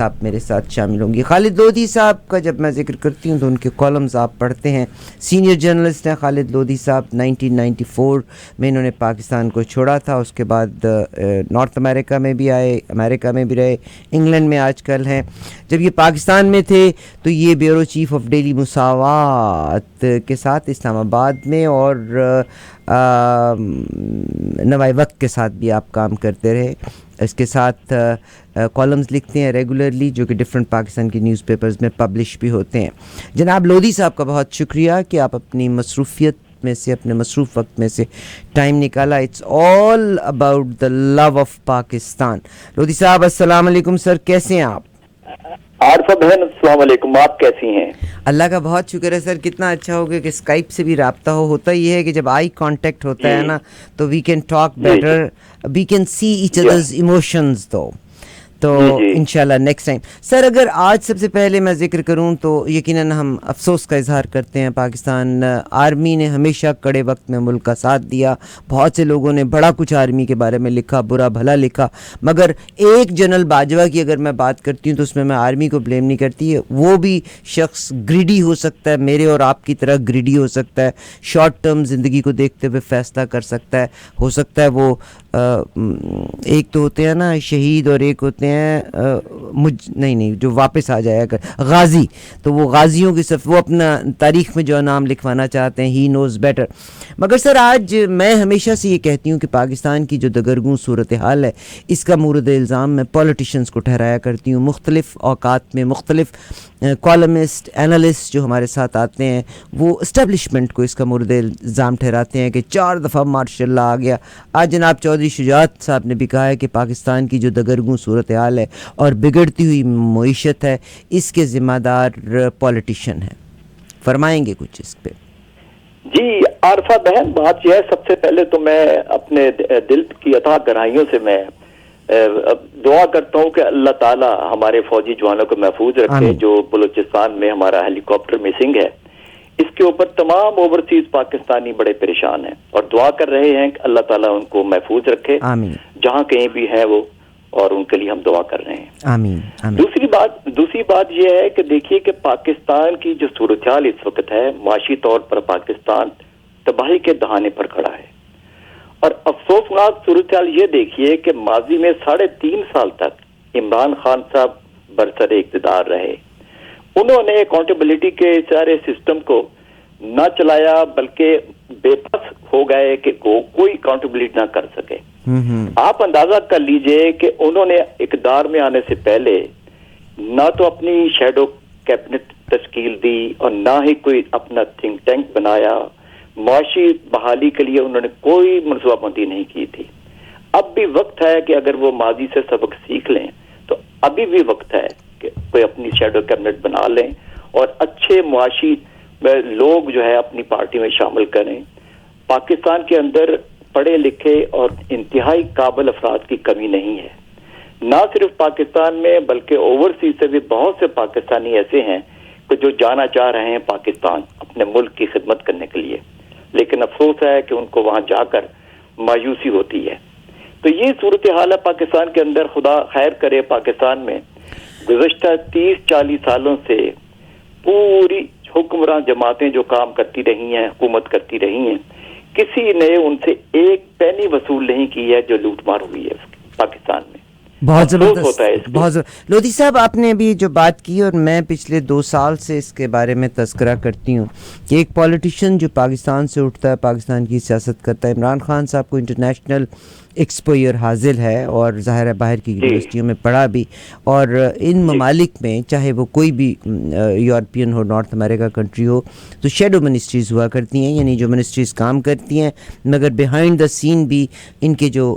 آپ میرے ساتھ شامل ہوں گی. خالد لودھی صاحب کا جب میں ذکر کرتی ہوں تو ان کے کالمز آپ پڑھتے ہیں. سینئر جرنلسٹ ہیں خالد لودھی صاحب. 1994 میں انہوں نے پاکستان کو چھوڑا تھا. اس کے بعد نارتھ امریکہ میں بھی آئے, امریکہ میں بھی رہے, انگلینڈ میں آج کل ہیں. جب یہ پاکستان میں تھے تو یہ بیورو چیف آف ڈیلی مساوات کے ساتھ اسلام آباد میں, اور نوائے وقت کے ساتھ بھی آپ کام کرتے رہے. اس کے ساتھ کالمز لکھتے ہیں ریگولرلی جو کہ ڈفرینٹ پاکستان کی نیوز پیپرز میں پبلش بھی ہوتے ہیں. جناب لودھی صاحب کا بہت شکریہ کہ آپ اپنی مصروفیت میں سے, اپنے مصروف وقت میں سے ٹائم نکالا. It's all about the love of Pakistan. Lodhi صاحب السلام علیکم سر, کیسے ہیں آپ؟ عارفہ بہن السلام علیکم, آپ کیسی ہیں؟ اللہ کا بہت شکر ہے سر. کتنا اچھا ہوگا کہ اسکائپ سے بھی رابطہ ہوتا یہ ہے کہ جب آئی کانٹیکٹ ہوتا ہے نا تو we can talk better, we can see each others emotions. تو انشاءاللہ نیکسٹ ٹائم. سر اگر آج سب سے پہلے میں ذکر کروں تو یقیناً ہم افسوس کا اظہار کرتے ہیں. پاکستان آرمی نے ہمیشہ کڑے وقت میں ملک کا ساتھ دیا. بہت سے لوگوں نے بڑا کچھ آرمی کے بارے میں لکھا, برا بھلا لکھا, مگر ایک جنرل باجوہ کی اگر میں بات کرتی ہوں تو اس میں آرمی کو بلیم نہیں کرتی. وہ بھی شخص گریڈی ہو سکتا ہے, میرے اور آپ کی طرح گریڈی ہو سکتا ہے, شارٹ ٹرم زندگی کو دیکھتے ہوئے فیصلہ کر سکتا ہے. ہو سکتا ہے وہ ایک تو ہوتے ہیں نا شہید اور ایک ہوتے ہیں نہیں جو واپس آ جایا کر غازی, تو وہ غازیوں کی صف وہ اپنا تاریخ میں جو نام لکھوانا چاہتے ہیں, ہی نوز بیٹر. مگر سر آج میں ہمیشہ سے یہ کہتی ہوں کہ پاکستان کی جو دگرگوں صورتحال ہے اس کا مورد الزام میں پولیٹیشنز کو ٹھہرایا کرتی ہوں. مختلف اوقات میں مختلف کالمسٹ اینالسٹ جو ہمارے ساتھ آتے ہیں وہ اسٹیبلشمنٹ کو اس کا مورد الزام ٹھہراتے ہیں کہ 4 دفعہ ماشاء اللہ آ گیا. آج جناب چودھری شجاعت صاحب نے بھی کہا ہے کہ پاکستان کی جو دگرگوں صورتحال ہے اور بگڑتی ہوئی معیشت ہے اس کے ذمہ دار پولیٹیشین ہیں. فرمائیں گے کچھ اس پہ؟ جی عارفہ بہن, بات یہ ہے سب سے پہلے تو میں اپنے دل کی عطا گہرائیوں سے میں دعا کرتا ہوں کہ اللہ تعالیٰ ہمارے فوجی جوانوں کو محفوظ رکھے. جو بلوچستان میں ہمارا ہیلی کاپٹر مسنگ ہے اس کے اوپر تمام اوورسیز پاکستانی بڑے پریشان ہیں اور دعا کر رہے ہیں کہ اللہ تعالیٰ ان کو محفوظ رکھے جہاں کہیں بھی ہیں وہ, اور ان کے لیے ہم دعا کر رہے ہیں. آمین. دوسری بات یہ ہے کہ دیکھیے کہ پاکستان کی جو صورتحال اس وقت ہے, معاشی طور پر پاکستان تباہی کے دہانے پر کھڑا ہے. اور افسوسناک صورتحال یہ دیکھیے کہ ماضی میں 3.5 سال تک عمران خان صاحب برسر اقتدار رہے. انہوں نے اکاؤنٹیبلٹی کے سارے سسٹم کو نہ چلایا بلکہ بے بس ہو گئے کہ کوئی اکاؤنٹیبلٹی نہ کر سکے. آپ اندازہ کر لیجئے کہ انہوں نے اقتدار میں آنے سے پہلے نہ تو اپنی شیڈو کیبنٹ تشکیل دی اور نہ ہی کوئی اپنا تھنک ٹینک بنایا. معاشی بحالی کے لیے انہوں نے کوئی منصوبہ بندی نہیں کی تھی. اب بھی وقت ہے کہ اگر وہ ماضی سے سبق سیکھ لیں تو ابھی بھی وقت ہے کہ کوئی اپنی شیڈو کیبنٹ بنا لیں اور اچھے معاشی لوگ جو ہے اپنی پارٹی میں شامل کریں. پاکستان کے اندر پڑھے لکھے اور انتہائی قابل افراد کی کمی نہیں ہے, نہ صرف پاکستان میں بلکہ اوورسیز سے بھی بہت سے پاکستانی ایسے ہیں کہ جو جانا چاہ رہے ہیں پاکستان اپنے ملک کی خدمت کرنے کے لیے, لیکن افسوس ہے کہ ان کو وہاں جا کر مایوسی ہوتی ہے. تو یہ صورتحال ہے پاکستان کے اندر. خدا خیر کرے پاکستان میں گزشتہ 30-40 سالوں سے پوری حکمران جماعتیں جو کام کرتی رہی ہیں, حکومت کرتی رہی ہیں, کسی نے ان سے ایک پینی وصول نہیں کی ہے جو لوٹ مار ہوئی ہے پاکستان میں. بہت زبردست, بہت زبردست. لودھی صاحب آپ نے ابھی جو بات کی اور میں پچھلے 2 سال سے اس کے بارے میں تذکرہ کرتی ہوں کہ ایک پولیٹیشین جو پاکستان سے اٹھتا ہے, پاکستان کی سیاست کرتا ہے. عمران خان صاحب کو انٹرنیشنل ایکسپوئر حاصل ہے اور ظاہر ہے باہر کی یونیورسٹیوں میں پڑھا بھی, اور ان ممالک میں چاہے وہ کوئی بھی یورپین ہو, نارتھ امریکہ کنٹری ہو, تو شیڈو منسٹریز ہوا کرتی ہیں, یعنی جو منسٹریز کام کرتی ہیں مگر بیہائنڈ دا سین بھی ان کے جو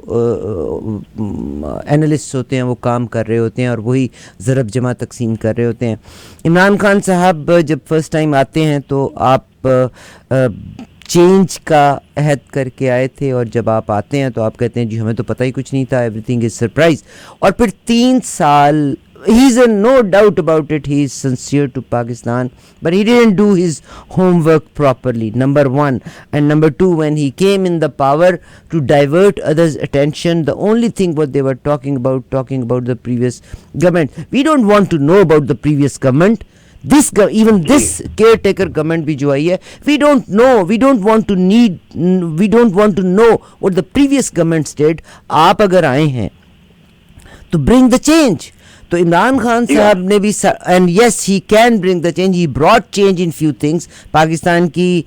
اینالسٹ ہوتے ہیں وہ کام کر رہے ہوتے ہیں اور وہی ضرب جمع تقسیم کر رہے ہوتے ہیں. عمران خان صاحب جب فرسٹ ٹائم آتے ہیں تو آپ چینج کا عہد کر کے آئے تھے, اور جب آپ آتے ہیں تو آپ کہتے ہیں جی ہمیں تو پتہ ہی کچھ نہیں تھا, ایوری تھنگ از سرپرائز. اور پھر 3 سال he's in no doubt about it, he is sincere to Pakistan, but he didn't do his homework properly, number one. And number two, when he came in the power, to divert others' attention, the only thing what they were talking about the previous government. We don't want to know about the previous government. Even this caretaker government bhi jo aayi hai, we don't want to know what the previous governments did. Aap agar aaye hain to bring the change, تو عمران خان صاحب نے بھی, and yes he can bring the change, he brought change in few things. Pakistan کی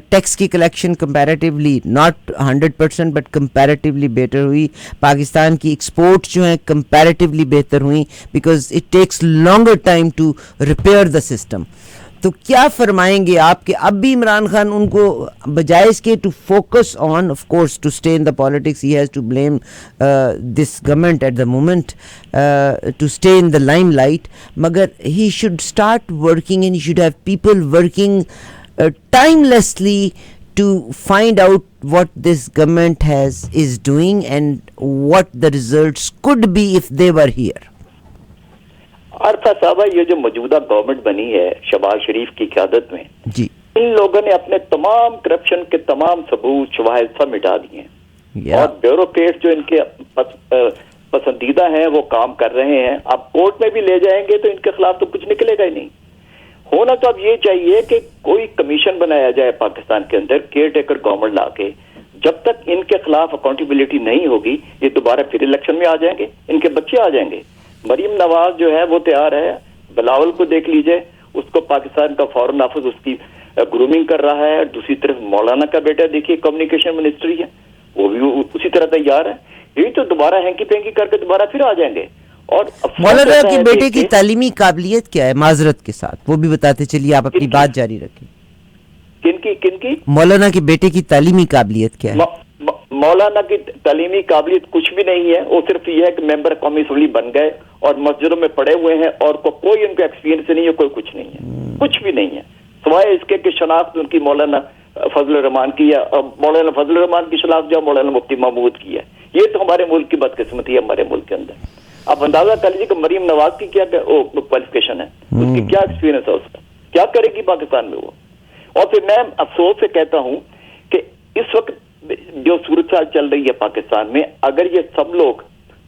tax کی collection comparatively not 100% but comparatively better ہوئی. پاکستان کی export جو ہیں comparatively بہتر ہوئیں because it takes longer time to repair the system. تو کیا فرمائیں گے آپ کہ اب بھی عمران خان ان کو بجائے اس کے to focus on, of course to stay in the politics, he has to blame this government at the moment to stay in the limelight, مگر he should start working and he should have people working timelessly to find out what this government is doing and what the results could be if they were here. Arifa صاحبہ, یہ جو موجودہ government بنی ہے شہباز شریف کی قیادت میں, جی ان لوگوں نے اپنے تمام کرپشن کے تمام ثبوت شواہد سب مٹا دیے ہیں, اور بیوروکریٹ جو ان کے پسندیدہ ہیں وہ کام کر رہے ہیں. اب کورٹ میں بھی لے جائیں گے تو ان کے خلاف تو کچھ نکلے گا ہی نہیں. ہونا تو اب یہ چاہیے کہ کوئی کمیشن بنایا جائے پاکستان کے اندر, کیئر ٹیکر گورنمنٹ لا کے. جب تک ان کے خلاف اکاؤنٹیبلٹی نہیں ہوگی یہ دوبارہ پھر الیکشن میں آ جائیں گے, ان کے بچے آ جائیں گے. مریم نواز جو ہے وہ تیار ہے, بلاول کو دیکھ لیجئے, اس کو پاکستان کا فورن آفس اس کی گرومنگ کر رہا ہے. دوسری طرف مولانا کا بیٹا دیکھیے کمیونیکیشن منسٹری ہے, وہ بھی اسی طرح تیار ہے. یہی تو دوبارہ ہینکی پینکی کر کے دوبارہ پھر آ جائیں گے. اور مولانا کے بیٹے کی تعلیمی قابلیت کیا ہے معذرت کے ساتھ, وہ بھی بتاتے چلیے, آپ اپنی بات جاری رکھیں. کن کی مولانا کے بیٹے کی تعلیمی قابلیت کیا ہے؟ مولانا کی تعلیمی قابلیت کچھ بھی نہیں ہے, وہ صرف یہ ہے کہ ممبر قومی اسمبلی بن گئے اور مسجدوں میں پڑے ہوئے ہیں, اور کوئی ان کا ایکسپیرینس نہیں ہے, کوئی کچھ نہیں ہے, کچھ بھی نہیں ہے سوائے اس کے کہ شناخت ان کی مولانا فضل الرحمان کی ہے, اور مولانا فضل الرحمان کی شناخت جو مولانا مفتی محمود کی ہے. یہ تو ہمارے ملک کی بدقسمتی ہے ہمارے ملک کے اندر. آپ اندازہ کر لیجیے کہ مریم نواز کی کیا کوالیفکیشن ہے, اس کی کیا ایکسپیرینس ہے, اس کا کیا کرے گی پاکستان میں وہ. اور پھر میں افسوس سے کہتا ہوں کہ اس وقت جو صورتحال چل رہی ہے پاکستان میں, اگر یہ سب لوگ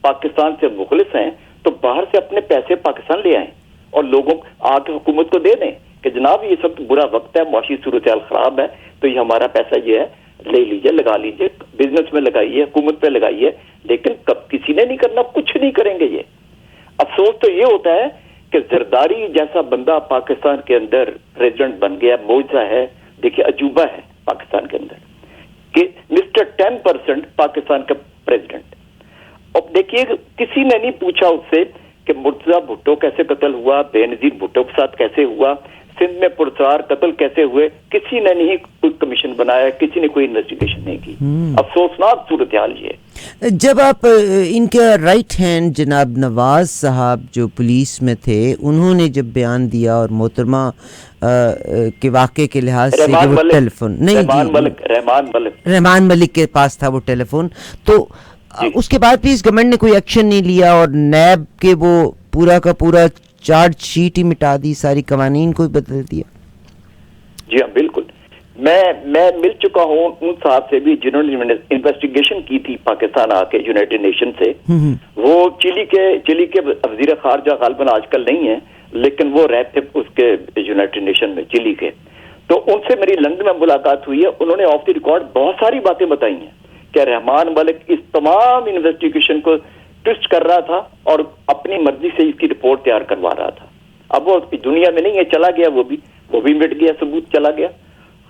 پاکستان سے مخلص ہیں تو باہر سے اپنے پیسے پاکستان لے آئیں اور لوگوں آ کے حکومت کو دے دیں کہ جناب یہ سب برا وقت ہے, معاشی صورتحال خراب ہے, تو یہ ہمارا پیسہ یہ ہے, لے لیجئے, لگا لیجئے, بزنس میں لگائیے, حکومت پہ لگائیے. لیکن کسی نے نہیں کرنا, کچھ نہیں کریں گے یہ. افسوس تو یہ ہوتا ہے کہ زرداری جیسا بندہ پاکستان کے اندر پریزیڈنٹ بن گیا, معجزہ ہے. دیکھیے عجوبہ ہے پاکستان کے اندر کہ مسٹر 10% پاکستان کا پریزیڈنٹ. اب دیکھیے کسی نے نہیں پوچھا اس سے کہ مرتضی بھٹو کیسے قتل ہوا, بے نظیر بھٹو کے ساتھ کیسے ہوا, سندھ میں پرسرار قتل کیسے ہوئے, کسی نے نہیں کوئی کمیشن بنایا, کسی نے کوئی انویسٹیگیشن نہیں کی. افسوسناک صورتحال یہ ہے. جب آپ ان کے رائٹ ہینڈ جناب نواز صاحب جو پولیس میں تھے, انہوں نے جب بیان دیا اور محترمہ کے واقعے کے لحاظ سے وہ ٹیلی فون رحمان ملک کے پاس تھا وہ ٹیلی فون, تو اس کے بعد بھی اس گورنمنٹ نے کوئی ایکشن نہیں لیا اور نیب کے وہ پورا کا پورا چارج شیٹ ہی مٹا دی, ساری قوانین کو بدل دیا. جی ہاں بالکل. میں مل چکا ہوں ان صاحب سے بھی جنہوں نے انویسٹیگیشن کی تھی پاکستان آ کے یونائٹڈ نیشن سے. وہ چلی کے وزیر خارجہ غالباً آج کل نہیں ہے, لیکن وہ رہتے اس کے یونائٹڈ نیشن میں چلی کے. تو ان سے میری لندن میں ملاقات ہوئی ہے. انہوں نے آف دی ریکارڈ بہت ساری باتیں بتائی ہیں کہ رحمان ملک اس تمام انویسٹیگیشن کو ٹوسٹ کر رہا تھا اور اپنی مرضی سے اس کی رپورٹ تیار کروا رہا تھا. اب وہ دنیا میں نہیں ہے, چلا گیا, وہ بھی مٹ گیا, ثبوت چلا گیا.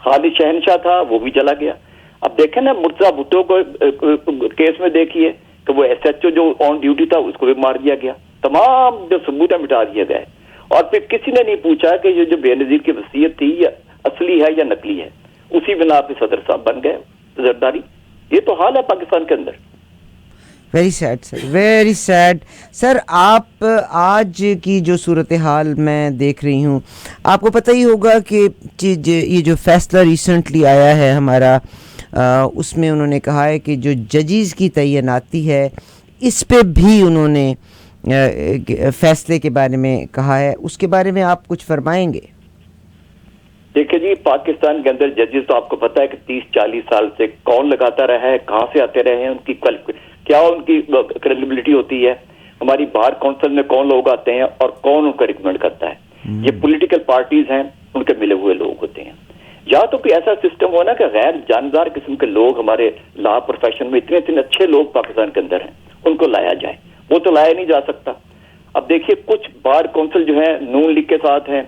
خالد شہنشاہ تھا, وہ بھی چلا گیا. اب دیکھیں نا مرتضی بھٹو کو کیس میں دیکھیے کہ وہ ایس ایچ او جو آن ڈیوٹی تھا اس کو بھی مار دیا گیا, تمام جو ثبوت مٹا دیے گئے. اور پھر کسی نے نہیں پوچھا کہ یہ جو بے نظیر کی وصیت تھی یہ اصلی ہے یا نقلی ہے. اسی بنا پہ صدر صاحب بن گئے زرداری. یہ تو حال ہے پاکستان کے اندر. ویری سیڈ سر, ویری سیڈ سر. آپ آج کی جو صورتحال میں دیکھ رہی ہوں, آپ کو پتہ ہی ہوگا کہ یہ جو فیصلہ ریسنٹلی آیا ہے ہمارا, اس میں انہوں نے کہا ہے کہ جو ججز کی تعیناتی ہے اس پہ بھی انہوں نے فیصلے کے بارے میں کہا ہے، اس کے بارے میں آپ کچھ فرمائیں گے؟ دیکھیں جی، پاکستان کے اندر ججز تو آپ کو پتا ہے کہ 30-40 سال سے کون لگاتا رہا ہے، کہاں سے آتے رہے ہیں، ان کی کیا ان کی کریڈیبلٹی ہوتی ہے، ہماری بار کونسل میں کون لوگ آتے ہیں اور کون ان کو ریکمینڈ کرتا ہے، یہ پولیٹیکل پارٹیز ہیں، ان کے ملے ہوئے لوگ ہوتے ہیں. یا تو کوئی ایسا سسٹم ہو نا کہ غیر جاندار قسم کے لوگ ہمارے لا پروفیشن میں اتنے اچھے لوگ پاکستان کے اندر ہیں، ان کو لایا جائے. وہ تو لایا نہیں جا سکتا. اب دیکھیے کچھ بار کونسل جو ہے نون لیگ کے ساتھ ہیں،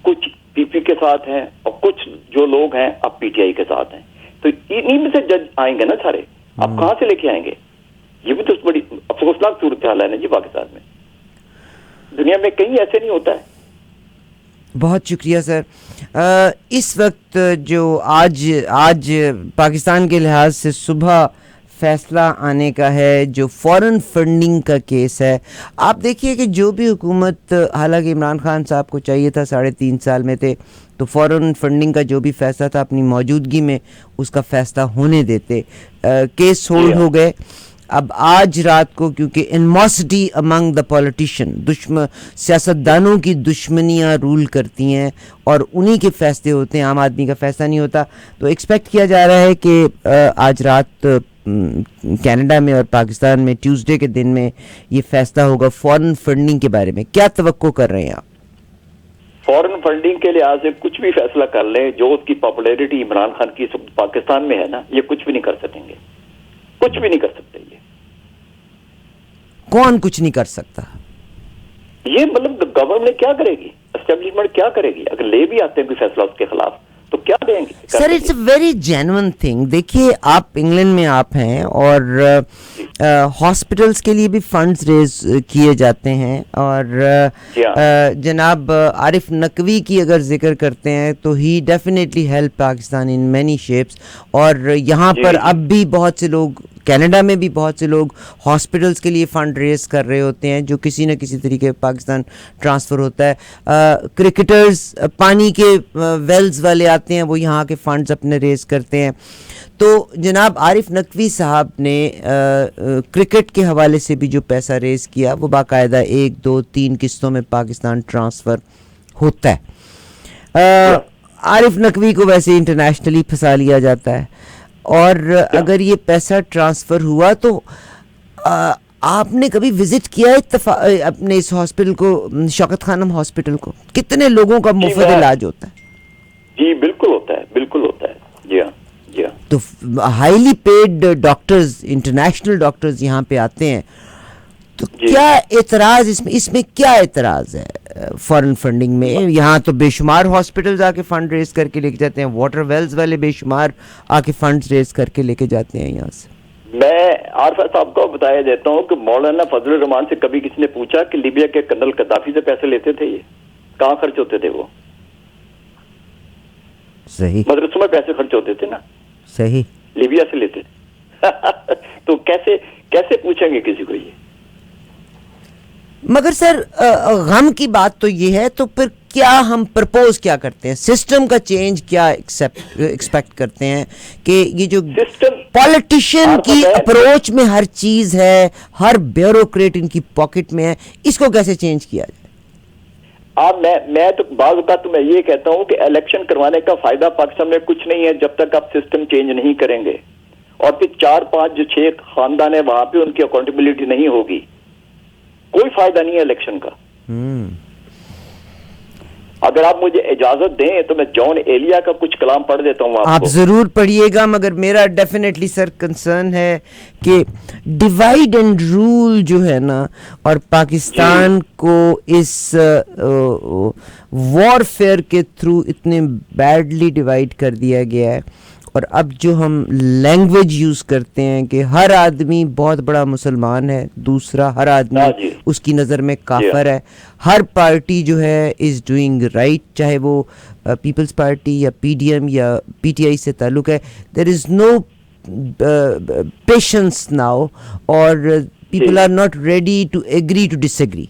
کچھ پی پی کے ساتھ ہیں، اور کچھ جو لوگ ہیں اب پی ٹی آئی کے ساتھ ہیں. تو انہیں میں سے جج آئیں گے نا سارے، اب کہاں سے لے کے آئیں گے؟ یہ بھی تو بڑی افسوسناک صورتحال ہے نا جی پاکستان میں. دنیا میں کہیں ایسے نہیں ہوتا ہے. بہت شکریہ سر. اس وقت جو آج پاکستان کے لحاظ سے صبح فیصلہ آنے کا ہے جو فورن فنڈنگ کا کیس ہے، آپ دیکھیے کہ جو بھی حکومت، حالانکہ عمران خان صاحب کو چاہیے تھا 3.5 سال میں تھے تو فورن فنڈنگ کا جو بھی فیصلہ تھا اپنی موجودگی میں اس کا فیصلہ ہونے دیتے. کیس ہولڈ ہو گئے. اب آج رات کو کیونکہ انموسٹی امنگ دا پولیٹیشین، سیاستدانوں کی دشمنیاں رول کرتی ہیں اور انہی کے فیصلے ہوتے ہیں، عام آدمی کا فیصلہ نہیں ہوتا، تو ایکسپیکٹ کیا جا رہا ہے کہ آج رات کینیڈا میں اور پاکستان میں ٹیوزڈے کے دن میں یہ فیصلہ ہوگا فورن فنڈنگ کے بارے میں. کیا توقع کر رہے ہیں آپ؟ فورن فنڈنگ کے لحاظ سے کچھ بھی فیصلہ کر لیں، جو اس کی پاپولیرٹی عمران خان کی پاکستان میں ہے نا، یہ کچھ بھی نہیں کر سکیں گے، کچھ بھی نہیں کر سکتے. یہ کون کچھ نہیں کر سکتا؟ یہ مطلب گورنمنٹ کیا کرے گی، اسٹیبلشمنٹ کیا کرے گی؟ اگر لے بھی آتے ہیں کوئی فیصلہ اس کے خلاف تو کیا دیں گے؟ Sir it's a very genuine thing. دیکھیے آپ انگلینڈ میں آپ ہیں اور ہاسپٹلس کے لیے بھی فنڈز ریز کیے جاتے ہیں، اور جناب عارف نقوی کی اگر ذکر کرتے ہیں تو he definitely help Pakistan in many shapes. اور یہاں پر اب بھی بہت سے لوگ، کینیڈا میں بھی بہت سے لوگ ہاسپٹلس کے لیے فنڈ ریز کر رہے ہوتے ہیں جو کسی نہ کسی طریقے پاکستان ٹرانسفر ہوتا ہے. کرکٹرز، پانی کے ویلز والے آتے ہیں، وہ یہاں کے فنڈز اپنے ریز کرتے ہیں. تو جناب عارف نقوی صاحب نے کرکٹ کے حوالے سے بھی جو پیسہ ریز کیا وہ باقاعدہ 1 2 3 قسطوں میں پاکستان ٹرانسفر ہوتا ہے. عارف نقوی کو ویسے انٹرنیشنلی پھنسا لیا جاتا ہے، اور اگر یہ پیسہ ٹرانسفر ہوا تو آپ نے کبھی وزٹ کیا اپنے اس ہاسپٹل کو، شوکت خانم ہاسپٹل کو؟ کتنے لوگوں کا مفت علاج ہوتا ہے؟ جی بالکل ہوتا ہے، بالکل ہوتا ہے. جی ہاں، جی ہاں. تو highly paid doctors, international doctors یہاں پہ آتے ہیں. تو کیا اعتراض اس میں کیا اعتراض ہے فارن فنڈنگ میں؟ یہاں تو بے شمار ہاسپٹلز آ کے فنڈ ریز کر کے لے کے جاتے ہیں، واٹر ویلز والے بے شمار آ کے فنڈ ریز کر کے لے کے جاتے ہیں یہاں سے. میں عارفہ صاحب کو بتایا دیتا ہوں کہ مولانا فضل الرحمان سے کبھی کسی نے پوچھا کہ لیبیا کے کرنل قذافی سے پیسے لیتے تھے، یہ کہاں خرچ ہوتے تھے؟ وہ صحیح مدرسوں میں پیسے خرچ ہوتے تھے نا، صحیح، لیبیا سے لیتے تو کیسے پوچھیں گے کسی کو یہ؟ مگر سر غم کی بات تو یہ ہے، تو پھر کیا ہم پرپوز کیا کرتے ہیں؟ سسٹم کا چینج کیا ایکسپیکٹ کرتے ہیں کہ یہ جو پولیٹیشین کی اپروچ میں ہر چیز ہے، ہر بیوروکریٹ ان کی پاکٹ میں ہے، اس کو کیسے چینج کیا جائے؟ میں تو بعض اوقات میں یہ کہتا ہوں کہ الیکشن کروانے کا فائدہ پاکستان میں کچھ نہیں ہے جب تک آپ سسٹم چینج نہیں کریں گے، اور پھر 4-5 جو 6 خاندان ہیں وہاں پہ ان کی اکاؤنٹیبلٹی نہیں ہوگی، کوئی فائدہ نہیں ہے الیکشن کا. اگر آپ مجھے اجازت دیں تو میں جان ایلیا کا کچھ کلام پڑھ دیتا ہوں آپ ضرور پڑھیے گا. مگر میرا ڈیفینیٹلی سر کنسرن ہے کہ ڈیوائیڈ اینڈ رول جو ہے نا، اور پاکستان کو اس وار فیئر کے تھرو اتنے بیڈلی ڈیوائیڈ کر دیا گیا ہے. اور اب جو ہم لینگویج یوز کرتے ہیں کہ ہر آدمی بہت بڑا مسلمان ہے، دوسرا ہر آدمی اس کی نظر میں کافر ہے. ہر پارٹی جو ہے از ڈوئنگ رائٹ، چاہے وہ پیپلز پارٹی یا پی ڈی ایم یا پی ٹی آئی سے تعلق ہے. There is no patience now, اور people are not ready to agree to disagree.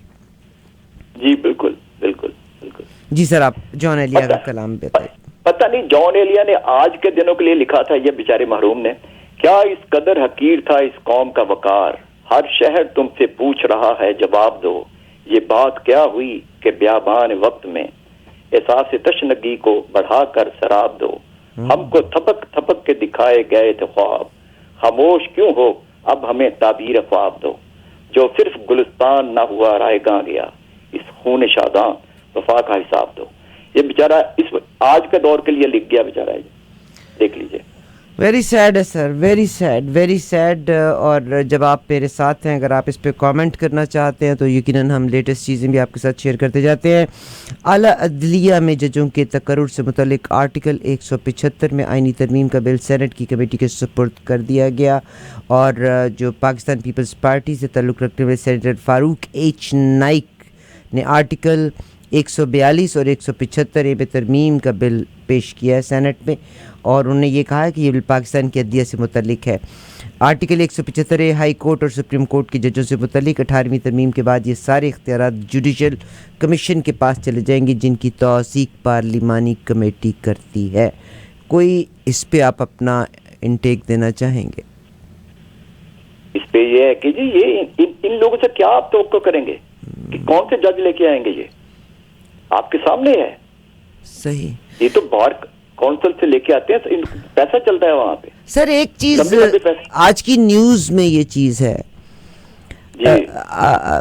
جی بالکل بالکل بالکل. جی سر، آپ جان ایلیا کا کلام بتائیں. پتہ نہیں جان ایلیا نے آج کے دنوں کے لیے لکھا تھا، یہ بیچارے محروم نے، کیا اس قدر حقیر تھا اس قوم کا وقار، ہر شہر تم سے پوچھ رہا ہے جواب دو، یہ بات کیا ہوئی کہ بیابان وقت میں احساس تشنگی کو بڑھا کر شراب دو، ہم کو تھپک تھپک کے دکھائے گئے تھے خواب، خاموش کیوں ہو اب ہمیں تعبیر خواب دو، جو صرف گلستان نہ ہوا رائے گاں گیا، اس خون شاداں وفا کا حساب دو. یہ بیچارہ اس آج کے دور کے لیے لکھ گیا بیچارہ، دیکھ لیجئے. ویری سیڈ ہے سر، ویری سیڈ. اور جب آپ میرے ساتھ ہیں، اگر آپ اس پہ کامنٹ کرنا چاہتے ہیں تو یقیناً ہم لیٹسٹ چیزیں بھی آپ کے ساتھ شیئر کرتے جاتے ہیں. اعلیٰ عدلیہ میں ججوں کے تقرر سے متعلق آرٹیکل 175 میں آئینی ترمیم کا بل سینٹ کی کمیٹی کے سپرد کر دیا گیا، اور جو پاکستان پیپلز پارٹی سے تعلق رکھنے والے سینیٹر فاروق ایچ نائک نے آرٹیکل 142 اور 175 میں ترمیم کا بل پیش کیا ہے سینٹ میں، اور انہوں نے یہ کہا ہے کہ یہ بل پاکستان کی عدلیہ سے متعلق ہے. آرٹیکل 175 ہائی کورٹ اور سپریم کورٹ کے ججوں سے متعلق 18ویں ترمیم کے بعد یہ سارے اختیارات جوڈیشل کمیشن کے پاس چلے جائیں گے، جن کی توثیق پارلیمانی کمیٹی کرتی ہے. کوئی اس پہ آپ اپنا انٹیک دینا چاہیں گے؟ اس پہ یہ ہے کہ جی یہ ان لوگوں سے کیا آپ توقع کریں گے کہ کون سے جج لے کے آئیں گے؟ یہ آپ کے سامنے ہے. صحیح. یہ تو بار کونسل سے لے کے آتے ہیں، پیسہ چلتا ہے وہاں پہ. سر ایک چیز آج کی نیوز میں یہ چیز ہے،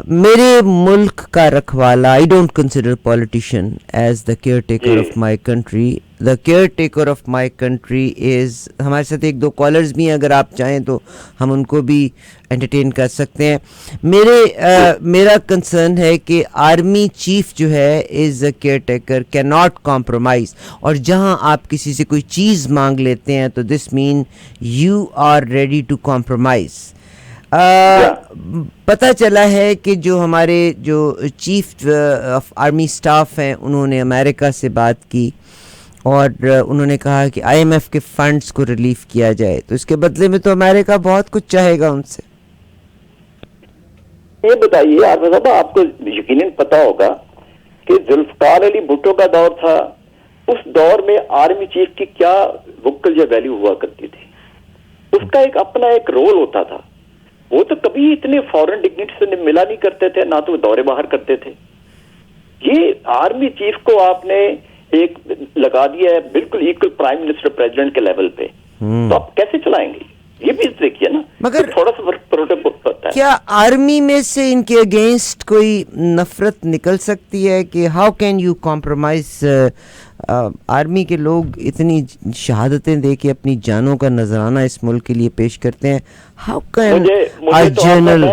میرے ملک کا رکھوالا، I don't consider politician as the caretaker of my country. The caretaker of my country is, ہمارے ساتھ ایک دو کالرز بھی ہیں، اگر آپ چاہیں تو ہم ان کو بھی انٹرٹین کر سکتے ہیں. میرا کنسرن ہے کہ آرمی چیف جو ہے is a caretaker, cannot compromise, اور جہاں آپ کسی سے کوئی چیز مانگ لیتے ہیں تو this mean you are ready to compromise. پتہ چلا ہے کہ جو ہمارے جو چیف آف آرمی اسٹاف ہیں انہوں نے امریکہ سے بات کی اور انہوں نے کہا کہ آئی ایم ایف کے فنڈز کو ریلیف کیا جائے، تو اس کے بدلے میں تو امریکہ بہت کچھ چاہے گا ان سے. یہ بتائیے عارف صاحب، آپ کو یقیناً پتا ہوگا کہ ذوالفقار علی بھٹو کا دور تھا، اس دور میں آرمی چیف کی کیا وکل یا ویلیو ہوا کرتی تھی. اس کا ایک اپنا ایک رول ہوتا تھا. وہ تو کبھی اتنے فورن ڈگنیٹی سے ملا نہیں کرتے تھے، نہ تو وہ دورے باہر کرتے تھے. یہ آرمی چیف کو آپ نے ایک لگا دیا ہے بالکل ایکول پرائم منسٹر پریزیڈنٹ کے لیول پہ، تو آپ کیسے چلائیں گے؟ یہ بھی دیکھیے نا. مگر تھوڑا سا پروٹوکول ہوتا ہے. کیا آرمی میں سے ان کے اگینسٹ کوئی نفرت نکل سکتی ہے کہ how can you compromise? Army کے لوگ اتنی شہادتیں دے کے اپنی جانوں کا نذرانہ اس ملک کے لیے پیش کرتے ہیں. How can general?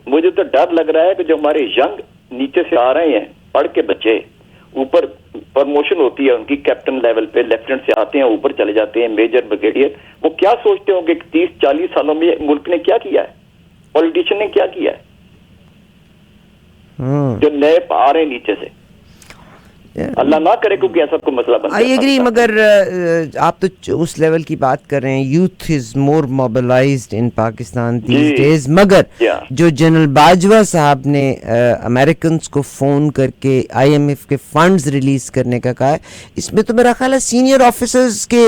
مجھے تو ڈر لگ رہا ہے کہ جو ہمارے ینگ نیچے سے آ رہے ہیں پڑھ کے بچے، اوپر پروموشن ہوتی ہے ان کی کیپٹن لیول پہ، لیفٹیننٹ سے آتے ہیں اوپر چلے جاتے ہیں میجر بریگیڈیئر، وہ کیا سوچتے ہوں گے کہ 30-40 سالوں میں ملک نے کیا کیا ہے، پولیٹیشین نے کیا کیا ہے، جو نئے آ رہے ہیں نیچے سے. اللہ نہ کرے کیونکہ ایسا کوئی مسئلہ بن جائے. آئی ایگری، مگر آپ تو اس لیول کی بات کر رہے ہیں، youth is more mobilized in Pakistan these days. مگر جو جنرل باجوہ صاحب نے امریکنز کو فون کر کے آئی ایم ایف کے فنڈز ریلیز کرنے کا کہا ہے، اس میں تو میرا خیال ہے سینئر آفیسرز کے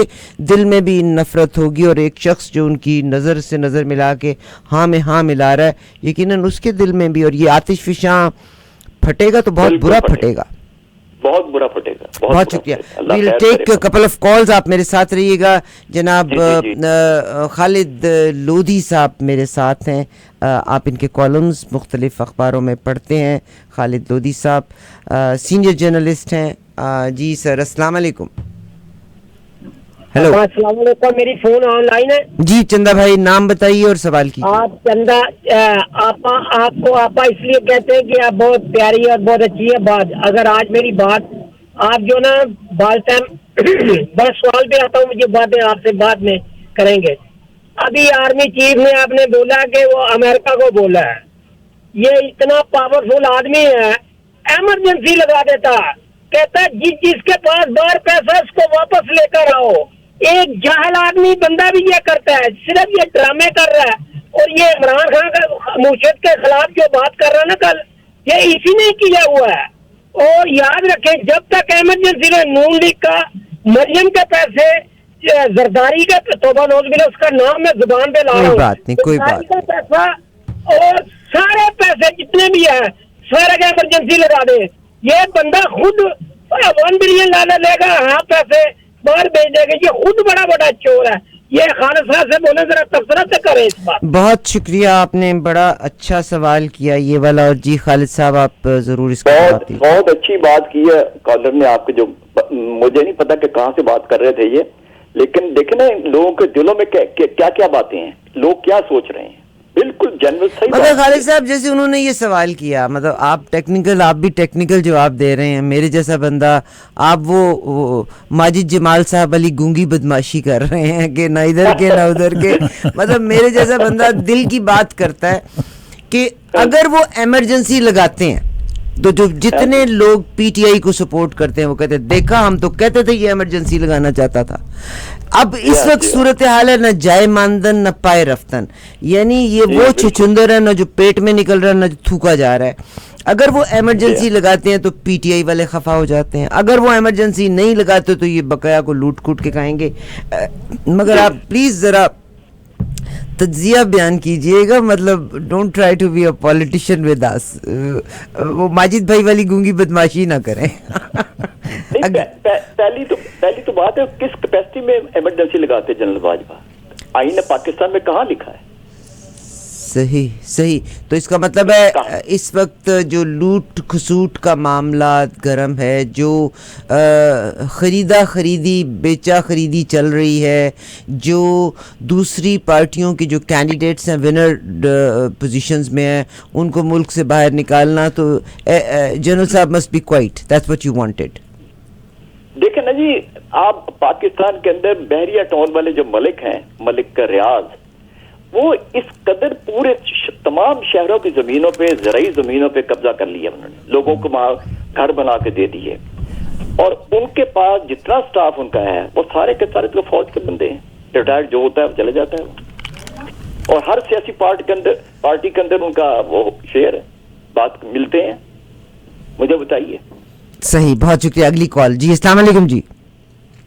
دل میں بھی نفرت ہوگی، اور ایک شخص جو ان کی نظر سے نظر ملا کے ہاں میں ہاں ملا رہا ہے، یقیناً اس کے دل میں بھی. اور یہ آتش فشاں پھٹے گا تو بہت برا پھٹے گا، بہت برا پھٹے گا. بہت شکریہ. We'll take couple of calls. آپ میرے ساتھ رہیے گا. جناب خالد لودھی صاحب میرے ساتھ ہیں، آپ ان کے کالمز مختلف اخباروں میں پڑھتے ہیں. خالد لودھی صاحب سینئر جرنلسٹ ہیں. جی سر، السلام علیکم. ہیلو، السلام علیکم. میری فون آن لائن ہے. جی چندہ بھائی، نام بتائیے اور سوال کیجیے. آپ چندہ، آپ کو آپا اس لیے کہتے ہیں کہ آپ بہت پیاری اور بہت اچھی ہے بات. اگر آج میری بات آپ جو نا بال ٹائم بس سوال پہ آتا ہوں، مجھے باتیں آپ سے بعد میں کریں گے. ابھی آرمی چیف نے آپ نے بولا کہ وہ امریکہ کو بولا ہے. یہ اتنا پاورفل آدمی ہے، ایمرجنسی لگا دیتا، کہتا جس کے پاس باہر پیسہ اس کو واپس لے کر آؤ. ایک جاہل آدمی بندہ بھی یہ کرتا ہے، صرف یہ ڈرامے کر رہا ہے. اور یہ عمران خان کا مرشد کے خلاف جو بات کر رہا ہے نا کل، یہ اسی نے کیا ہوا ہے. اور یاد رکھیں، جب تک ایمرجنسی میں نون لیگ کا مریم کے پیسے، زرداری کا توبہ نوز باللہ اس کا نام میں زبان پہ لا رہا ہوں، کوئی بات نہیں. کا پیسہ اور سارے پیسے جتنے بھی ہیں سارے کا ایمرجنسی لگا دے. یہ بندہ خود 1 بلین لانا لے گا, ہاں پیسے باہر بھیج دے گا. یہ خود بڑا بڑا چور ہے. یہ خالد صاحب سے بولے ذرا تبصرہ سے کرے اس بات. بہت شکریہ, آپ نے بڑا اچھا سوال کیا یہ والا. اور جی خالد صاحب آپ ضرور اس کا جواب دیجیے. بہت اچھی بات کی ہے کالر نے آپ کے, جو مجھے نہیں پتا کہ کہاں سے بات کر رہے تھے یہ, لیکن دیکھیں نا لوگوں کے دلوں میں کیا کیا باتیں ہیں, لوگ کیا سوچ رہے ہیں. بالکل جنرل صحیح. مطلب خالد صاحب جیسے انہوں نے یہ سوال کیا, مطلب آپ بھی ٹیکنیکل جواب دے رہے ہیں. میرے جیسا بندہ, آپ وہ ماجد جمال صاحب علی گونگی بدماشی کر رہے ہیں کہ نہ ادھر کے نہ ادھر کے. مطلب میرے جیسا بندہ دل کی بات کرتا ہے کہ اگر وہ ایمرجنسی لگاتے ہیں تو جو جتنے لوگ پی ٹی آئی کو سپورٹ کرتے ہیں وہ کہتے ہیں دیکھا ہم تو کہتے تھے یہ ایمرجنسی لگانا چاہتا تھا. اب اس وقت صورتحال ہے نہ جائے ماندن نہ پائے رفتن, یعنی یہ وہ چھچندر ہے نہ جو پیٹ میں نکل رہا ہے نہ جو تھوکا جا رہا ہے. اگر وہ ایمرجنسی لگاتے ہیں تو پی ٹی آئی والے خفا ہو جاتے ہیں, اگر وہ ایمرجنسی نہیں لگاتے تو یہ بقایا کو لوٹ کوٹ کے کھائیں گے. مگر آپ پلیز ذرا تجزیہ بیان کیجئے گا, مطلب don't try to be a politician with us. وہ ماجد بھائی والی گونگی بدماشی نہ کریں. پہلی تو بات ہے کس کیپیسٹی میں ایمرجنسی لگاتے جنرل واجبہ, آئین پاکستان میں کہاں لکھا ہے؟ صحیح. تو اس کا مطلب ہے اس وقت جو لوٹ کھسوٹ کا معاملات گرم ہے, جو خریدی بیچا خریدی چل رہی ہے, جو دوسری پارٹیوں کی جو کینڈیڈیٹس ہیں ونر پوزیشنز میں ہیں ان کو ملک سے باہر نکالنا, تو جنرل صاحب must be quiet, that's what you wanted. دیکھیں نا جی, آپ پاکستان کے اندر بحریہ ٹون والے جو ملک ہیں, ملک کا ریاض, وہ اس قدر پورے تمام شہروں کی زمینوں پہ, زرعی زمینوں پہ قبضہ کر لیا انہوں نے, لوگوں کو گھر بنا کے دے دیے, اور ان کے پاس جتنا سٹاف ان کا ہے وہ سارے کے سارے تو فوج کے بندے ہیں. ریٹائرڈ جو ہوتا ہے وہ چلے جاتا ہے, اور ہر سیاسی پارٹی کے اندر ان کا وہ شیئر ہے, بات ملتے ہیں. مجھے بتائیے. صحیح, بہت شکریہ. اگلی کال. جی السلام علیکم. جی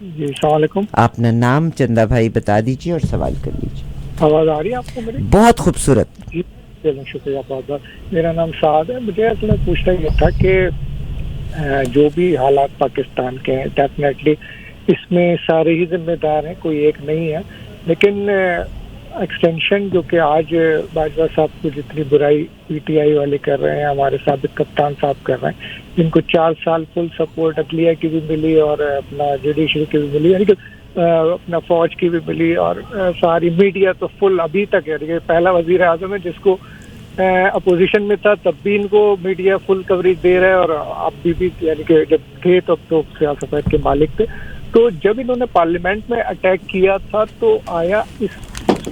السلام علیکم. آپ نے نام چندہ بھائی بتا دیجیے اور سوال کر لیجیے. آواز آ رہی ہے آپ کو میری؟ بہت خوبصورت. جی شکریہ بہت بہت. میرا نام سعد ہے. مجھے اصل میں پوچھنا یہ تھا کہ جو بھی حالات پاکستان کے ہیں ڈیفینیٹلی اس میں سارے ہی ذمہ دار ہیں, کوئی ایک نہیں ہے, لیکن ایکسٹینشن جو کہ آج باجوہ صاحب کو جتنی برائی پی ٹی آئی والے کر رہے ہیں, ہمارے سابق کپتان صاحب کر رہے ہیں, جن کو 4 سال فل سپورٹ عدلیہ کی بھی ملی اور اپنا جوڈیشری کی بھی ملی, یعنی کہ اپنا فوج کی بھی ملی, اور ساری میڈیا تو فل ابھی تک ہے. پہلا وزیر اعظم ہے جس کو اپوزیشن میں تھا تب بھی ان کو میڈیا فل کوریج دے رہا ہے, اور اب بھی یعنی کہ جب تھے تب تو سیاست کے مالک تھے. تو جب انہوں نے پارلیمنٹ میں اٹیک کیا تھا تو آیا اس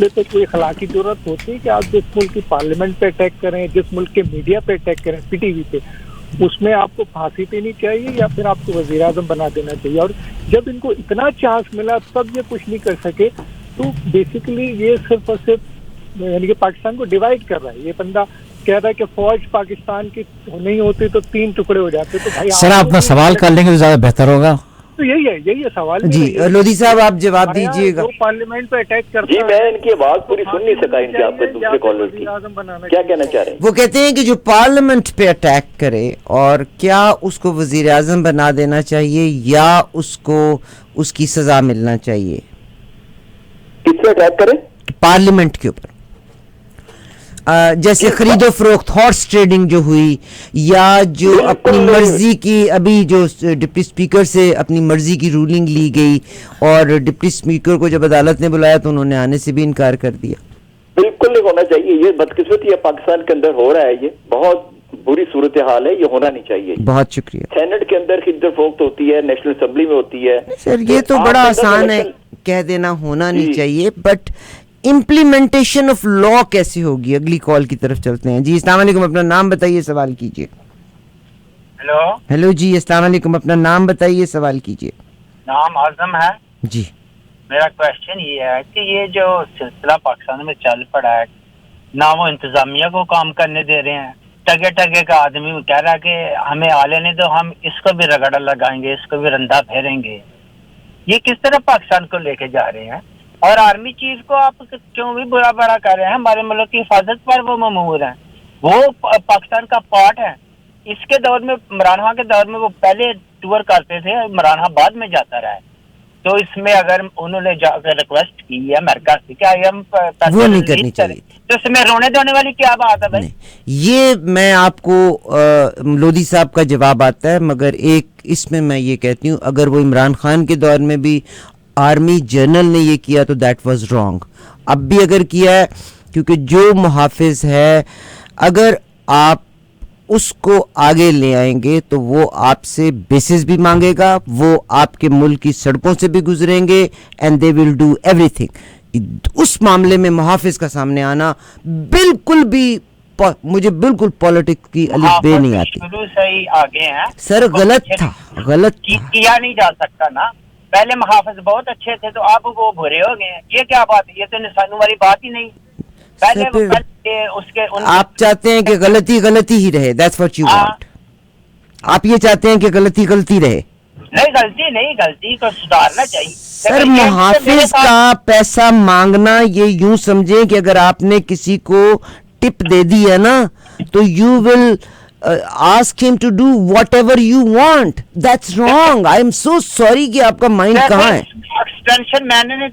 میں تو کوئی اخلاقی ضرورت ہوتی ہے کہ آپ جس ملک کی پارلیمنٹ پہ اٹیک کریں, جس ملک کے میڈیا پہ اٹیک کریں, پی ٹی وی پہ, اس میں آپ کو پھانسی دینی چاہیے یا پھر آپ کو وزیر اعظم بنا دینا چاہیے؟ اور جب ان کو اتنا چانس ملا تب یہ کچھ نہیں کر سکے, تو بیسیکلی یہ صرف اور صرف یعنی کہ پاکستان کو ڈیوائڈ کر رہا ہے. یہ بندہ کہہ رہا ہے کہ فوج پاکستان کی نہیں ہوتی تو 3 ٹکڑے ہو جاتے. تو بھائی سر آپ اپنا سوال کر لیں گے تو زیادہ بہتر ہوگا. تو یہی ہے سوال. جی لودھی صاحب آپ جواب دیجیے گا. پارلیمنٹ پہ اٹیک کرتا جی میں ان کی آواز پوری سن نہیں سکا, ان کے آپ کے دوسرے کالر کی کیا کہنا چاہ رہے ہیں. وہ کہتے ہیں کہ جو پارلیمنٹ پہ اٹیک کرے, اور کیا اس کو وزیر اعظم بنا دینا چاہیے یا اس کو اس کی سزا ملنا چاہیے؟ کس پہ اٹیک کرے؟ پارلیمنٹ کے اوپر. جیسے خرید و فروخت, ہارس ٹریڈنگ جو ہوئی, یا جو اپنی مرضی کی ابھی جو ڈپٹی اسپیکر سے اپنی مرضی کی رولنگ لی گئی, اور ڈپٹی اسپیکر کو جب عدالت نے بلایا تو انہوں نے آنے سے بھی انکار کر دیا. بالکل نہیں ہونا چاہیے. یہ بدقسمتی ہے پاکستان کے اندر ہو رہا ہے, یہ بہت بری صورتحال ہے, یہ ہونا نہیں چاہیے. بہت شکریہ. سینٹ کے اندر خرید و فروخت ہوتی ہے, نیشنل اسمبلی میں ہوتی ہے. سر یہ تو بڑا آسان ہے کہہ دینا ہونا نہیں چاہیے, بٹ امپلیمنٹیشن آف لا کیسے ہوگی؟ اگلی کال کی طرف چلتے ہیں. جی السلام علیکم, اپنا نام بتائیے, سوال کیجیے. ہیلو جی السلام علیکم, اپنا نام بتائیے, سوال کیجیے. نام اعظم ہے جی. میرا کوشچن یہ ہے کہ یہ جو سلسلہ پاکستان میں چل پڑا ہے, نہ وہ انتظامیہ کو کام کرنے دے رہے ہیں, ٹگے کا آدمی کہہ رہا ہے کہ ہمیں آ لینے دو, ہم اس کو بھی رگڑا لگائیں گے, اس کو بھی رندہ پھیریں گے. یہ کس طرح پاکستان کو لے کے جا رہے ہیں؟ اور آرمی چیف کو آپ کیوں بھی برا بڑا کر رہے ہیں؟ ہمارے ملک کی حفاظت پر وہ مامور ہیں، وہ پاکستان کا پارٹ ہے. اس کے دور میں عمران خان کے دور میں وہ پہلے ٹور کرتے تھے، عمران خان بعد میں جاتا رہا ہے. تو اس میں اگر انہوں نے جا کر ریکویسٹ کی ہے امریکہ سے کہ ہم وہ نہیں کرنی چاہیے، تو اس میں رونے دھونے والی کیا بات ہے بھائی؟ یہ میں آپ کو لودھی صاحب کا جواب آتا ہے، مگر ایک اس میں میں یہ کہتی ہوں اگر وہ عمران خان کے دور میں بھی آرمی جنرل نے یہ کیا تو دیٹ واز رانگ. اب بھی اگر کیا ہے، کیونکہ جو محافظ ہے اگر آپ اس کو آگے لے آئیں گے تو وہ آپ سے بیسز بھی مانگے گا، وہ آپ کے ملک کی سڑکوں سے بھی گزریں گے and they will do everything. اس معاملے میں محافظ کا سامنے آنا بالکل بھی مجھے بالکل پالیٹکس کی الف بے نہیں آتی. شروع سے ہی آگے ہیں سر، غلط تھا، غلط تھا، کیا نہیں جا سکتا نا. پہلے محافظ بہت اچھے تھے تو آپ وہ برے ہو گئے ہیں، یہ کیا بات ہے؟ یہ تو نشانوں والی بات ہی نہیں. آپ چاہتے ہیں کہ غلطی غلطی ہی رہے، دیٹس واٹ یو وانٹ. آپ یہ چاہتے ہیں کہ غلطی غلطی رہے؟ نہیں، غلطی کو سدھارنا چاہیے. سر، محافظ کا پیسہ مانگنا یہ یوں سمجھیں کہ اگر آپ نے کسی کو ٹپ دے دی ہے نا تو یو ول آسک ہم to do what ever you want. That's wrong. I am so sorry کہ آپ کا مائنڈ کہاں ہے. ایکسٹینشن میں نے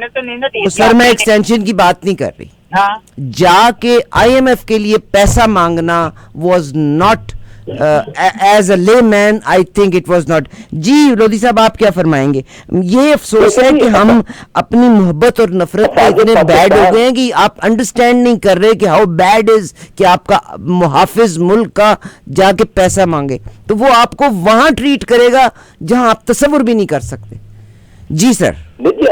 تو نہیں دی. سر، میں ایکسٹینشن کی بات نہیں کر رہی. ہاں، جا کے آئی ایم ایف کے لیے پیسہ مانگنا was not as a layman, I think it was not. جی لودھی صاحب، آپ کیا فرمائیں گے؟ یہ افسوس ہے کہ ہم اپنی محبت اور نفرت میں اتنے بیڈ ہو گئے ہیں کہ آپ انڈرسٹینڈ نہیں کر رہے کہ ہاؤ بیڈ از کہ آپ کا محافظ ملک کا جا کے پیسہ مانگے تو وہ آپ کو وہاں ٹریٹ کرے گا جہاں آپ تصور بھی نہیں کر سکتے. جی سر. دیکھیے،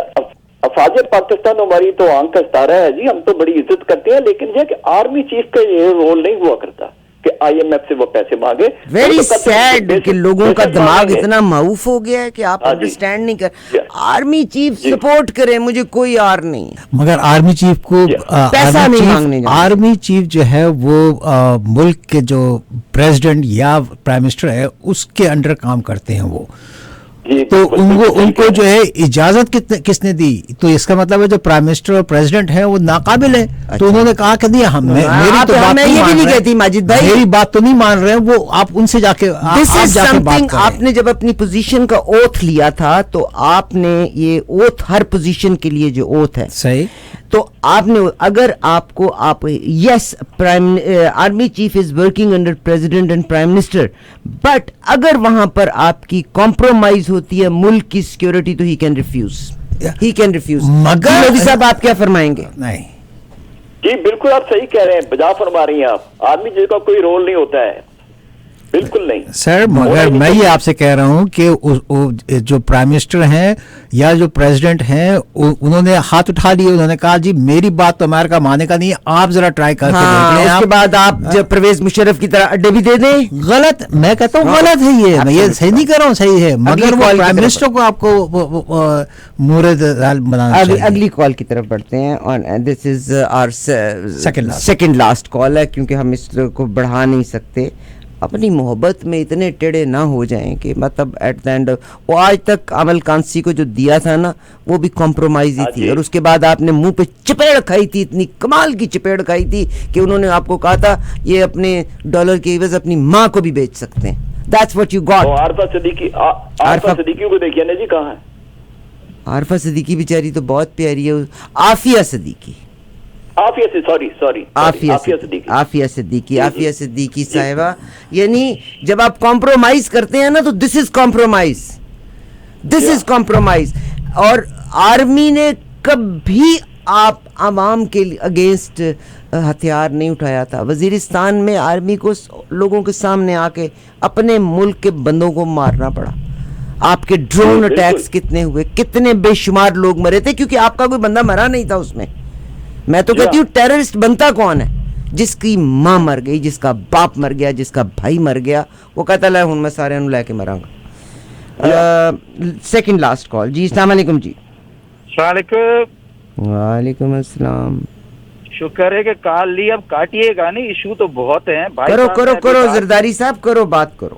افواج پاکستان ہماری تو آنکھ کا ستارہ ہے جی، ہم تو بڑی عزت کرتے ہیں، لیکن یہ کہ آرمی چیف کا یہ رول نہیں ہوا کرتا کہ آئی ایم ایف سے وہ پیسے مانگے. ویری سیڈ کہ لوگوں کا دماغ اتنا معوف ہو گیا ہے کہ آپ انڈرسٹینڈ نہیں کر. آرمی چیف سپورٹ کرے، مجھے کوئی آر نہیں، مگر آرمی چیف کو پیسہ نہیں مانگنے جانا. آرمی چیف جو ہے وہ ملک کے جو پریزیڈنٹ یا پرائم منسٹر ہے اس کے انڈر کام کرتے ہیں وہ. تو ان کو جو ہے اجازت کس نے دی؟ تو اس کا مطلب ہے جو پرائم منسٹر اور پریزیڈنٹ ہے وہ ناقابل ہے. تو انہوں نے کہا کہ نہیں، میری تو بات نہیں کہتی ماجد بھائی، میری بات تو نہیں مان رہے ہیں وہ. آپ ان سے جا کے آپ نے جب اپنی پوزیشن کا اوتھ لیا تھا تو آپ نے یہ اوتھ ہر پوزیشن کے لیے جو اوتھ ہے صحیح، تو آپ نے اگر آپ کو yes army chief is working under president and prime minister, but اگر وہاں پر آپ کی کمپرومائز ہوتی ہے ملک کی سیکورٹی تو ہی کین ریفیوز. مگر مودی صاحب آپ کیا فرمائیں گے؟ نہیں جی بالکل آپ صحیح کہہ رہے ہیں، بجا فرما رہی ہیں آپ. آرمی چیف کا کوئی رول نہیں ہوتا ہے، بالکل نہیں سر. مگر میں یہ آپ سے کہہ رہا ہوں کہ جو پرائم منسٹر ہیں یا جو پریزیڈنٹ ہیں انہوں نے ہاتھ اٹھا لیے، انہوں نے کہا جی میری بات تو امریکہ ماننے کا نہیں ہے، آپ ذرا ٹرائی کر کے دیکھ لیں. اس کے بعد آپ جب پرویز مشرف کی طرح اڈے بھی دے دیں. غلط، میں کہتا ہوں غلط ہے یہ، میں یہ صحیح نہیں کر رہا ہوں، صحیح ہے. مگر وہ پرائم منسٹر کو آپ کو مورد حال بنانا چاہیے. اگلی کال کی طرف بڑھتے ہیں اور دس از آور سیکنڈ لاسٹ کال ہے کیونکہ ہم اس کو بڑھا نہیں سکتے. اپنی محبت میں اتنے ٹیڑے نہ ہو جائیں کہ مطلب ایٹ دا اینڈ وہ آج تک عمل کانسی کو جو دیا تھا نا وہ بھی کمپرومائز ہی تھی، اور اس کے بعد آپ نے منہ پہ چپیڑ کھائی تھی، اتنی کمال کی چپیڑ کھائی تھی کہ انہوں نے آپ کو کہا تھا یہ اپنے ڈالر کے عوض اپنی ماں کو بھی بیچ سکتے ہیں. That's what you got. Arifa Siddiqui کو دیکھیے نا جی کہاں ہے. عارفہ صدیقی بیچاری تو بہت پیاری ہے. عافیہ صدیقی صاحبہ، یعنی جب آپ کمپرومائز کرتے ہیں نا تو دس از کمپرومائز. اور آرمی نے کبھی آپ عوام کے اگینسٹ ہتھیار نہیں اٹھایا تھا. وزیرستان میں آرمی کو لوگوں کے سامنے آ کے اپنے ملک کے بندوں کو مارنا پڑا. آپ کے ڈرون اٹیکس کتنے ہوئے، کتنے بے شمار لوگ مرے تھے کیونکہ آپ کا کوئی بندہ مرا نہیں تھا اس میں. میں تو کہتی ہوں ٹیررسٹ بنتا کون ہے؟ جس کی ماں مر گئی، جس کا باپ مر گیا، جس کا بھائی مر گیا، وہ کہتا ہے ہوں میں سارے انہوں لے کے مراں گا. Second last call. جی السلام علیکم. جی السلام علیکم. وعلیکم السلام. شکر ہے کہ کال لی، اب کاٹیے گا نہیں، ایشو تو بہت ہیں. کرو زرداری صاحب، کرو بات کرو.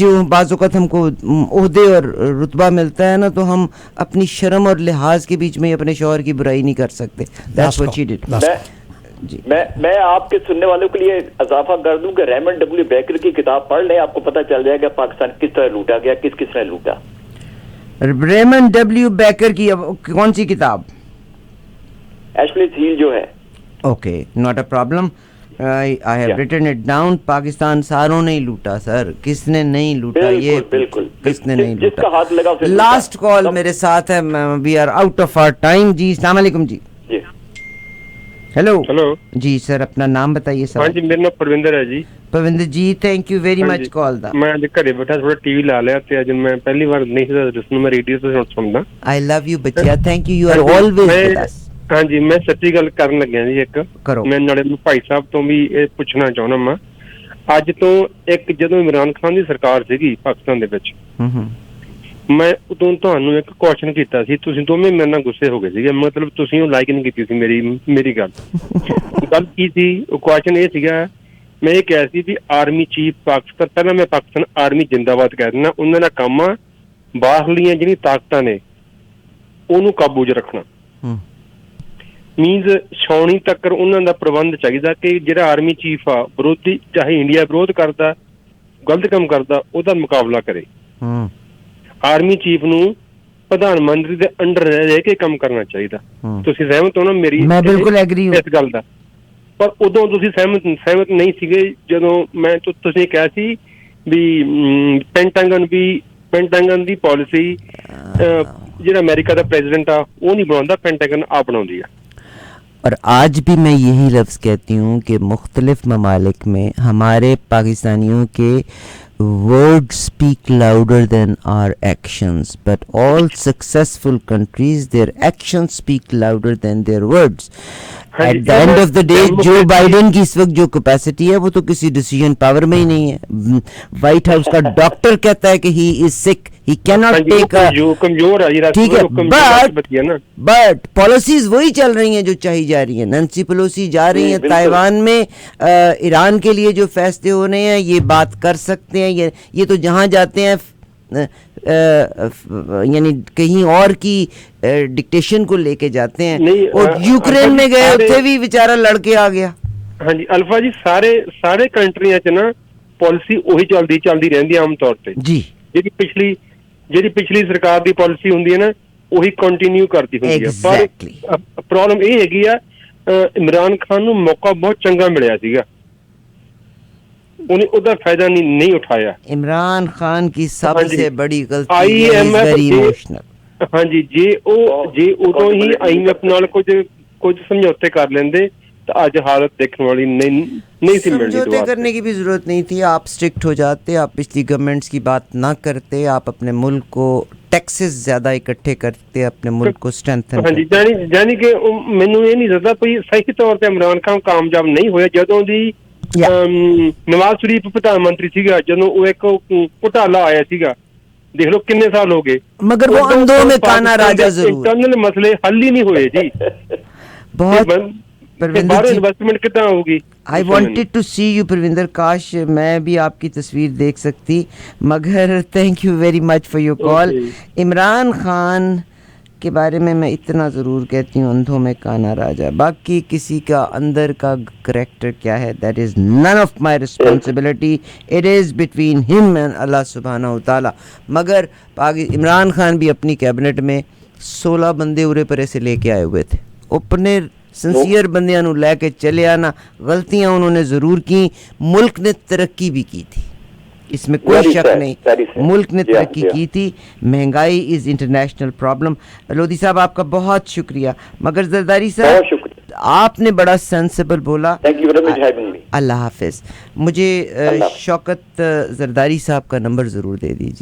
جو بعض اوقات ہم کو عہدے اور رتبہ ملتا ہے نا تو ہم اپنی شرم اور لحاظ کے بیچ میں اپنے شوہر کی برائی نہیں کر سکتے. That's what she did. میں آپ کے سننے والوں کے لیے اضافہ کر دوں کہ ریمنڈ ڈبلیو بیکر کی کتاب پڑھ لیں, آپ کو پتہ چل جائے گا پاکستان کس طرح لوٹا گیا, کس نے لوٹا. ریمنڈ ڈبلیو بیکر کی کون سی کتاب؟ ایشلی ہیل جو ہے. Okay, not a problem, I have written it down. Pakistan ساروں نے لوٹا سر, کس نے نہیں لوٹا, یہ بالکل کس نے نہیں جس کا لوٹا. ہاتھ لگا اسے لاسٹ کال میرے ساتھ ہے, we are out of our time. جی السلام علیکم. جی ہیلو جی سر, اپنا نام بتائیے سر. ہاں جی, میرا نام پروندر ہے جی. پروندر جی, تھینک یو ویری مچ کال دا. میں اج گھرے بیٹھا تھوڑا ٹی وی لا لیا تے اج میں پہلی بار نہیں سی میں ریڈیو تے سندا. آئی لو یو بچیا, thank you, you are always with us. ہاں جی, میں سچی گل کرن لگیا جی. ایک میں نالے بھائی صاحب تو بھی یہ پوچھنا چاہنا میں, اج تو ایک جدوں عمران خان دی سرکار سیگی پاکستان دے وچ, میں ادوں تہانوں ایک کوشچن کیتا سی, تسی دوویں میرے نال غصے ہو گئے سیگے, مطلب تسی او لائک نہیں کیتی سی میری گل کی سی. او کوشچن یہ سیگا, میں یہ کہا سی بھی آرمی چیف پاکستان, پہلا میں پاکستان آرمی زندہ باد کہہ دینا, انہوں کا کام آ باہرلیاں جہاں طاقتاں نے انہوں قابو چ رکھنا. مینز چھاؤنی تک انہوں کا پربند چاہیے کہ جہاں آرمی چیف آ برودی, چاہے انڈیا برود کرتا غلط کام کرتا, وہ مقابلہ کرے. آرمی چیف نو پردھان منتری دے انڈر رہ کے کام کرنا چاہیے. تسی سہمت ہو نا میری اس گل کا؟ پر ادو تسی سہمت نہیں سیگے جدوں میں تسی کہا سی بھی پینٹاگن دی پالیسی جہاں امریکہ دا پریزیڈنٹ آ وہ نہیں بناوندا, پینٹاگن آپ بناوندی ہے. اور آج بھی میں یہی لفظ کہتی ہوں کہ مختلف ممالک میں ہمارے پاکستانیوں کے words speak louder than our actions, but all successful countries, their actions speak louder than their words. At the end of the day, Joe Biden کی اس وقت جو کیپیسٹی ہے وہ تو کسی ڈیسیژن پاور میں ہی نہیں ہے. وائٹ ہاؤس کا ڈاکٹر کہتا ہے کہ he is sick, he cannot take a, ٹھیک ہے, بٹ پالیسیز وہی چل رہی ہیں جو چاہی جا رہی ہیں. نینسی پیلوسی جا رہی ہیں تائیوان میں, ایران کے لیے جو فیصلے ہو رہے ہیں یہ بات کر سکتے ہیں, یہ تو جہاں جاتے ہیں یعنی کہیں اور کی ڈکٹیشن کو لے کے جاتے ہیں. اور یوکرین میں گئے, اتنے بھی بیچارہ لڑ کے آ گیا. ہاں جی الفا جی, سارے کنٹریاں چ نا پالیسی وہی چلتی رہتی عام طور پہ جی. جی پچھلی سرکار دی پالیسی ہوندی ہے نا وہی کنٹینیو کرتی ہوندی ہے. پر پرابلم یہ ہے عمران خان نو موقع بہت چنگا ملیا سیگا, انہیں ادھر فائدہ نہیں اٹھایا. عمران خان کی سب سے بڑی غلطی ہے. ہاں جی, جی ادو ہی آئی ایم ایف نال کچھ سمجھوتے کر لیندے تو اج حالت دیکھنے والی نہیں سی ملنی. سمجھوتے کرنے کی بھی ضرورت نہیں تھی, آپ اسٹرکٹ ہو جاتے, آپ پچھلی گورنمنٹس کی بات نہ کرتے, آپ اپنے ملک کو ٹیکسز زیادہ اکٹھے کرتے, اپنے ملک کو اسٹرینتھن. ہاں جی, یعنی کہ مینوں یہ نہیں لگتا کوئی صحیح طور پہ عمران خان کامیاب نہیں ہویا. جدوں دی نواز شریف پردھان منتری سیگا, جدوں وہ ایک گھوٹالا آیا سیگا, دیکھ لو کتنے سال ہو گئے, مگر وہ اندھوں میں کانا راجا ضرور, انٹرنل مسئلے حل ہی نہیں ہوئے جی. بہت انویسٹمنٹ کتنا ہوگی. I wanted to see you پروندر, کاش میں بھی آپ کی تصویر دیکھ سکتی, مگر thank you very much for your call. Imran Khan کے بارے میں اتنا ضرور کہتی ہوں, اندھوں میں کانا راجا. باقی کسی کا اندر کا کریکٹر کیا ہے, that is none of my responsibility, it is between ہم اینڈ اللہ سبحانہ و تعالیٰ. مگر عمران خان بھی اپنی کیبنٹ میں 16 بندے ارے پرے سے لے کے آئے ہوئے تھے, اپنے سنسیئر بندیاں نو لے کے چلے آنا. غلطیاں انہوں نے ضرور کی, ملک نے ترقی بھی کی تھی, اس میں کوئی شک نہیں, ملک نے ترقی کی تھی. مہنگائی از انٹرنیشنل پرابلم. لودھی صاحب آپ کا بہت شکریہ, مگر زرداری صاحب آپ نے بڑا سینسیبل بولا. اللہ حافظ. مجھے شوکت زرداری صاحب کا نمبر ضرور دے دیجیے.